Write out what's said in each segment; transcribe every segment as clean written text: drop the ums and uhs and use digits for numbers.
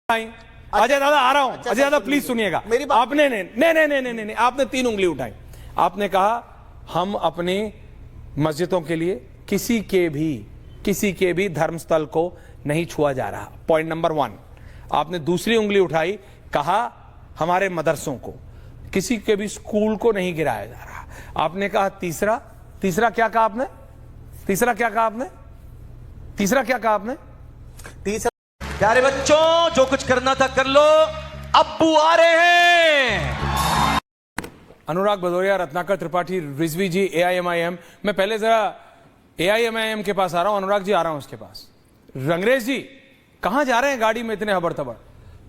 अजय दादा आ रहा हूं। अजय दादा प्लीज सुनिएगा। आपने नहीं, आपने 3 उंगली उठाई। आपने कहा हम अपनी मस्जिदों के लिए किसी के भी धर्मस्थल को नहीं छुआ जा रहा। Point number 1। आपने दूसरी उंगली उठाई, कहा हमारे मदरसों को, किसी के भी स्कूल को नहीं गिराया जा रहा। आपने कहा तीसरा क्या कहा आपने? प्यारे बच्चों, जो कुछ करना था कर लो, अब्बू आ रहे हैं। अनुराग भदौरिया, रत्नाकर त्रिपाठी, रिजवी जी, AIMIM। मैं पहले जरा AIMIM के पास आ रहा हूं, अनुराग जी आ रहा हूं उसके पास। रंगरेज जी कहां जा रहे हैं गाड़ी में इतने हबड़-तबड़?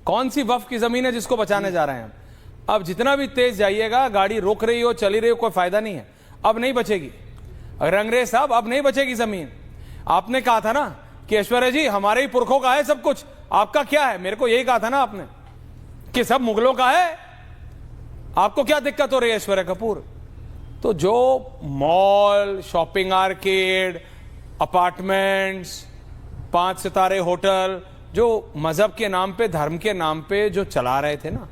कौन सी वक्फ की जमीन है जिसको बचाने जा रहे हैं हम? अब जितना भी तेज जाइएगा, गाड़ी रोक रही हो, चली रही हो, कोई फायदा नहीं है। अब नहीं बचेगी रंगरेज साहब, अब नहीं बचेगी जमीन। आपने कहा था ना कि ऐश्वर्या जी हमारे ही पुरखों का है सब कुछ, आपका क्या है? मेरे को यही कहा था ना आपने कि सब मुगलों का है। आपको क्या दिक्कत हो रही है ऐश्वर्या कपूर? तो जो मॉल, शॉपिंग आर्केड, अपार्टमेंट्स, 5 सितारे होटल, जो मजहब के नाम पे, धर्म के नाम पे जो चला रहे थे ना,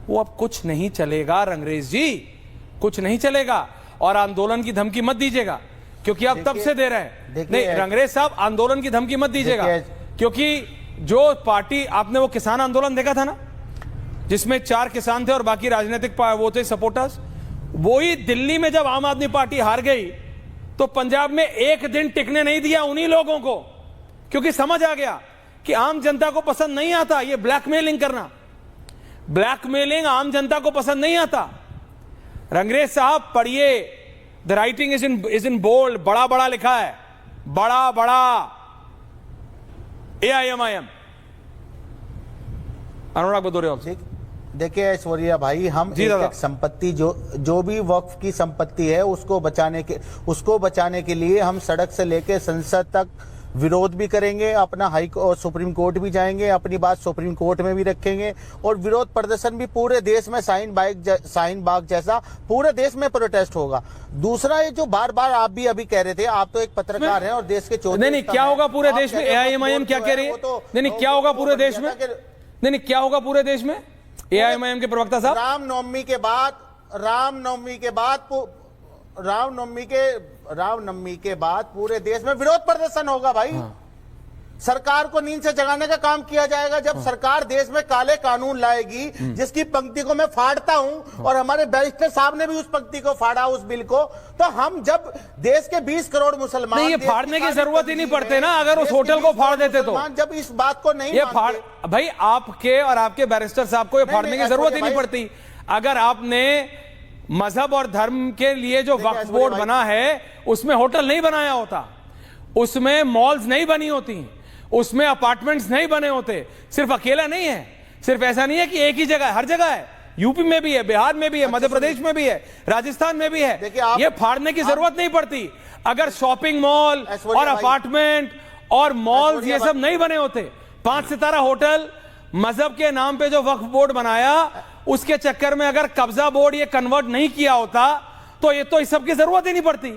वो अब कुछ नहीं चलेगा रंगरेज जी, कुछ नहीं चलेगा। और आंदोलन की धमकी मत दीजिएगा, क्योंकि आप तब से दे रहे हैं। नहीं रंगरेज साहब, आंदोलन की धमकी मत दीजिएगा, क्योंकि जो पार्टी आपने वो किसान आंदोलन देखा था ना, जिसमें 4 किसान थे और बाकी राजनीतिक वो थे सपोर्टर्स, वो ही दिल्ली में जब आम आदमी पार्टी हार गई तो पंजाब में एक दिन टिकने नहीं दिया उन्हीं लोगों को, क्योंकि समझ आ गया कि आम जनता को पसंद नहीं आता ये ब्लैकमेलिंग करना। ब्लैकमेलिंग आम जनता को पसंद नहीं आता। रंगरेज साहब पढ़िए, the writing is in bold, बड़ा बड़ा लिखा है, बड़ा बड़ा AIMIM। अनुराग भदौरिया, देखिए ऐश्वर्या भाई, हम एक संपत्ति जो भी वक्फ की संपत्ति है उसको बचाने के लिए हम सड़क से लेकर संसद तक विरोध भी करेंगे, अपना और सुप्रीम कोर्ट भी जाएंगे, अपनी बात सुप्रीम कोर्ट में भी रखेंगे, और विरोध प्रदर्शन भी पूरे देश में शाहीन बाग जैसा पूरे देश में प्रोटेस्ट होगा। दूसरा, ये जो बार बार आप भी अभी कह रहे थे, आप तो एक पत्रकार हैं और देश के चौधरी। नहीं, क्या होगा पूरे देश में? AIMIM क्या कह रही है? नहीं, क्या होगा पूरे देश में? नहीं, क्या होगा पूरे देश में? AIMIM के प्रवक्ता साहब, रामनवमी के बाद पूरे देश में विरोध प्रदर्शन होगा भाई। सरकार को नींद से जगाने का काम किया जाएगा। जब सरकार देश में काले कानून लाएगी, जिसकी पंक्ति को मैं फाड़ता हूं, और हमारे बैरिस्टर साहब ने भी उस पंक्ति को फाड़ा, उस बिल को, तो हम जब देश के 20 करोड़ मुसलमान, नहीं, ये फाड़ने की जरूरत ही नहीं पड़ते ना, अगर उस होटल को फाड़ देते तो। जब इस बात को नहीं, ये फाड़ भाई, आपके और आपके बैरिस्टर साहब को ये फाड़ने की जरूरत ही नहीं पड़ती। अगर आपने मजहब और धर्म के लिए जो वक्फ बोर्ड बना है उसमें होटल नहीं बनाया होता, उसमें मॉल्स नहीं बनी होती, उसमें अपार्टमेंट्स नहीं बने होते। सिर्फ अकेला नहीं है, सिर्फ ऐसा नहीं है कि एक ही जगह, हर जगह है। यूपी में भी है, बिहार में भी है, मध्य प्रदेश में भी है, राजस्थान में भी है। ये फाड़ने की जरूरत नहीं पड़ती। अगर शॉपिंग मॉल और अपार्टमेंट और मॉल्स ये सब नहीं बने होते, 5 सितारा होटल, मजहब के नाम पे जो वक्फ बोर्ड बनाया, उसके चक्कर में अगर कब्जा बोर्ड ये कन्वर्ट नहीं किया होता, तो ये तो इस सब की जरूरत ही नहीं पड़ती।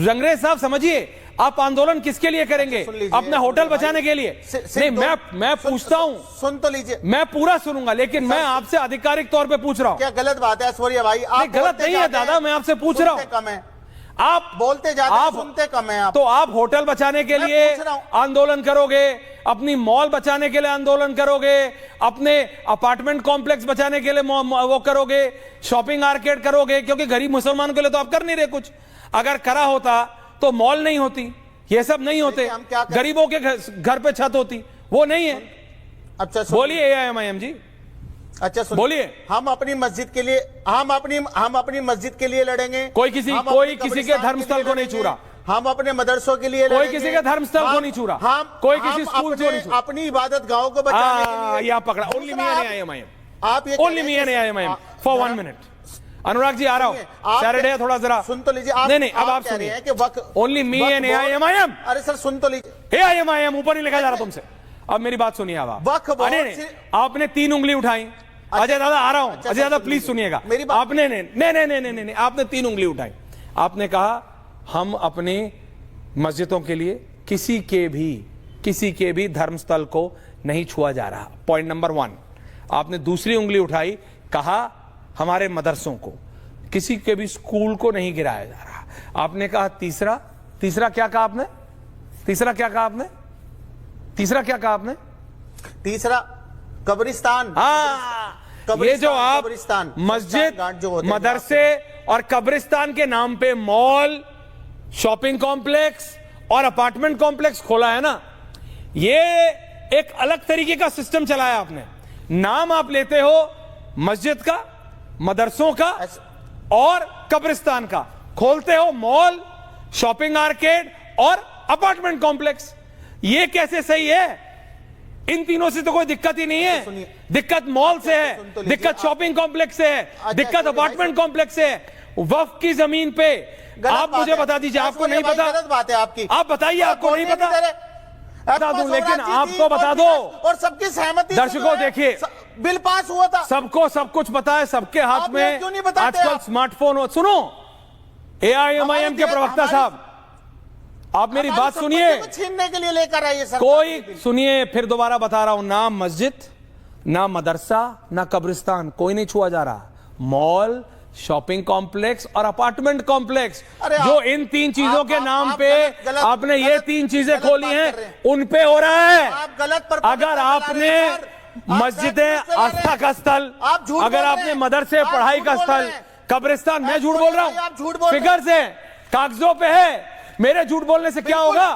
रंगरेज साहब समझिए, आप आंदोलन किसके लिए करेंगे? अपना होटल बचाने के लिए? नहीं, मैं पूछता हूं, सुन तो लीजिए, मैं पूरा सुनूंगा, लेकिन मैं आपसे आधिकारिक तौर पे पूछ रहा हूं। क्या गलत बात है ऐश्वर्या भाई? आप गलत नहीं है दादा, मैं आपसे पूछ रहा हूं। कम है, आप बोलते ज्यादा, आप सुनते कम है। तो आप होटल बचाने के लिए आंदोलन करोगे, अपनी मॉल बचाने के लिए आंदोलन करोगे, अपने अपार्टमेंट कॉम्प्लेक्स बचाने के लिए वो करोगे, शॉपिंग आर्केड करोगे, क्योंकि गरीब मुसलमानों के लिए तो आप कर नहीं रहे कुछ। अगर करा होता तो मॉल नहीं होती, ये सब नहीं होते, गरीबों के घर पे छत होती, वो नहीं है। अच्छा बोलिए AIMIM जी, अच्छा बोलिए। हम अपनी मस्जिद के लिए, हम अपनी मस्जिद के लिए लड़ेंगे। कोई किसी के धर्मस्थल को नहीं छू रहा। हम अपने मदरसों के लिए, कोई किसी के धर्मस्थल को नहीं छू रहा। हम कोई किसी स्कूल को नहीं छू रहा। अपनी इबादत गाहों को बचाने के लिए। ये आप पकड़ा। ओनली मी एंड AIMIM, आप ये only me and AIMIM for 1 minute. Anurag ji आ रहा हूं, सैटरडे थोड़ा जरा सुन तो लीजिए। नहीं, अब आप सुनिए कि ओनली मी एंड AIMIM। अरे सर सुन तो लीजिए, AIMIM ऊपर नहीं लिखा जा रहा तुमसे। अब मेरी बात सुनिए। अब आपने 3 उंगली उठाई। अजय दादा आ रहा हूं। अजय दादा प्लीज सुनिएगा। आपने नहीं, आपने 3 उंगली उठाई। आपने कहा हम अपनी मस्जिदों के लिए किसी के भी धर्मस्थल को नहीं छुआ जा रहा। Point number 1। आपने दूसरी उंगली उठाई, कहा हमारे मदरसों को, किसी के भी स्कूल को नहीं गिराया जा रहा। आपने कहा तीसरा क्या कहा आपने? तीसरा क्या कहा आपने? तीसरा कब्रिस्तान। ये जो आप मस्जिद, मदरसे और कब्रिस्तान के नाम पे मॉल, शॉपिंग कॉम्प्लेक्स और अपार्टमेंट कॉम्प्लेक्स खोला है ना, ये एक अलग तरीके का सिस्टम चलाया आपने। नाम आप लेते हो मस्जिद का, मदरसों का और कब्रिस्तान का, खोलते हो मॉल, शॉपिंग आर्केड और अपार्टमेंट कॉम्प्लेक्स। ये कैसे सही है? इन तीनों से तो कोई दिक्कत ही नहीं है। दिक्कत मॉल से है, दिक्कत शॉपिंग कॉम्प्लेक्स से है, दिक्कत अपार्टमेंट कॉम्प्लेक्स से है। वक्फ की जमीन पे आप मुझे बता दीजिए, आपको नहीं पता? गलत बात है आपकी। आप बताइए, आपको नहीं पता? बता दूं, लेकिन आपको बता दो। और सबकी सहमति। दर्शकों देखिए, बिल पास हुआ था, सबको सब कुछ पता है, सबके हाथ में क्यों नहीं बताते आजकल आप? स्मार्टफोन हो। सुनो, AIMIM के प्रवक्ता साहब, आप मेरी बात सुनिए। छीनने के लिए लेकर आइए सर। कोई सुनिए, फिर दोबारा बता रहा हूं, ना मस्जिद, ना मदरसा, ना कब्रिस्तान, कोई नहीं छुआ जा रहा। मॉल, शॉपिंग कॉम्प्लेक्स और अपार्टमेंट कॉम्प्लेक्स, जो इन तीन चीजों के नाम पे आपने ये तीन चीजें खोली हैं, उन पे हो रहा है। आप गलत पर अगर आपने मस्जिदें आस्था का स्थल, अगर आपने मदरसे पढ़ाई का स्थल, कब्रिस्तान, मैं झूठ बोल रहा हूं, फिगर से, कागजों पे है। मेरे झूठ बोलने से क्या होगा?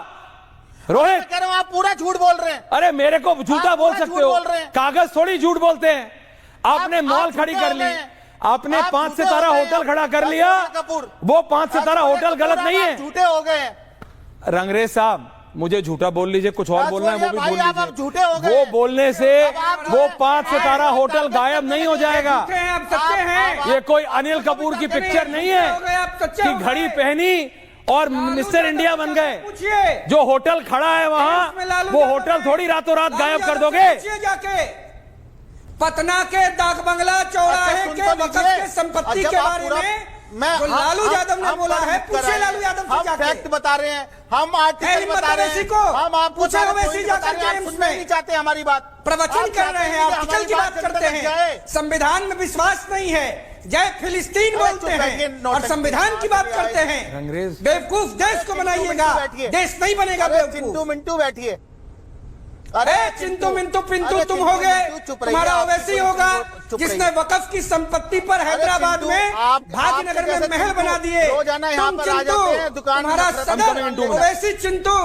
रोहित कह रहा हूं, आप पूरा झूठ बोल रहे हैं। अरे मेरे को झूठा बोल सकते हो, कागज थोड़ी झूठ बोलते हैं। आपने मॉल खड़ी कर ली, आपने 5 सितारा होटल खड़ा कर लिया, वो 5 सितारा होटल गलत नहीं है। झूठे हो गए रंगरेज साहब, मुझे झूठा बोल लीजिए, कुछ और बोलना है वो भी बोल लीजिए। झूठे हो गए। वो बोलने से वो 5 सितारा होटल गायब नहीं हो जाएगा। ये कोई अनिल कपूर की पिक्चर नहीं है कि घड़ी पहनी और मिस्टर इंडिया बन गए। जो होटल खड़ा है वहां, वो होटल थोड़ी रातों रात गायब कर दोगे। पटना के डाक बंगला चौराहे के वक़्फ़ के संपत्ति के बारे में जो लालू यादव ने बोला है, पूछे लालू यादव से जाके। फैक्ट बता रहे हैं हम, आर्टिकल बता रहे हैं, हम आपको ओवैसी जाकर के उसमें नहीं चाहते हमारी बात। प्रवचन कर रहे हैं, आर्टिकल की बात करते हैं, संविधान में विश्वास नहीं है, जय फिलिस्तीन बोलते हैं और संविधान की बात करते हैं। बेवकूफ देश को बनाइएगा, देश नहीं बनेगा बेवकूफ। मिंटू बैठिए। अरे चिंटू मिंटू पिंटू तुम हो गए, तुम्हारा ओवैसी होगा जिसने वक़्फ़ की संपत्ति पर हैदराबाद में भाग्यनगर में महल बना दिए। रोजाना यहाँ पर आ जाते हैं दुकान, तुम्हारा सदर ओवैसी चिंटू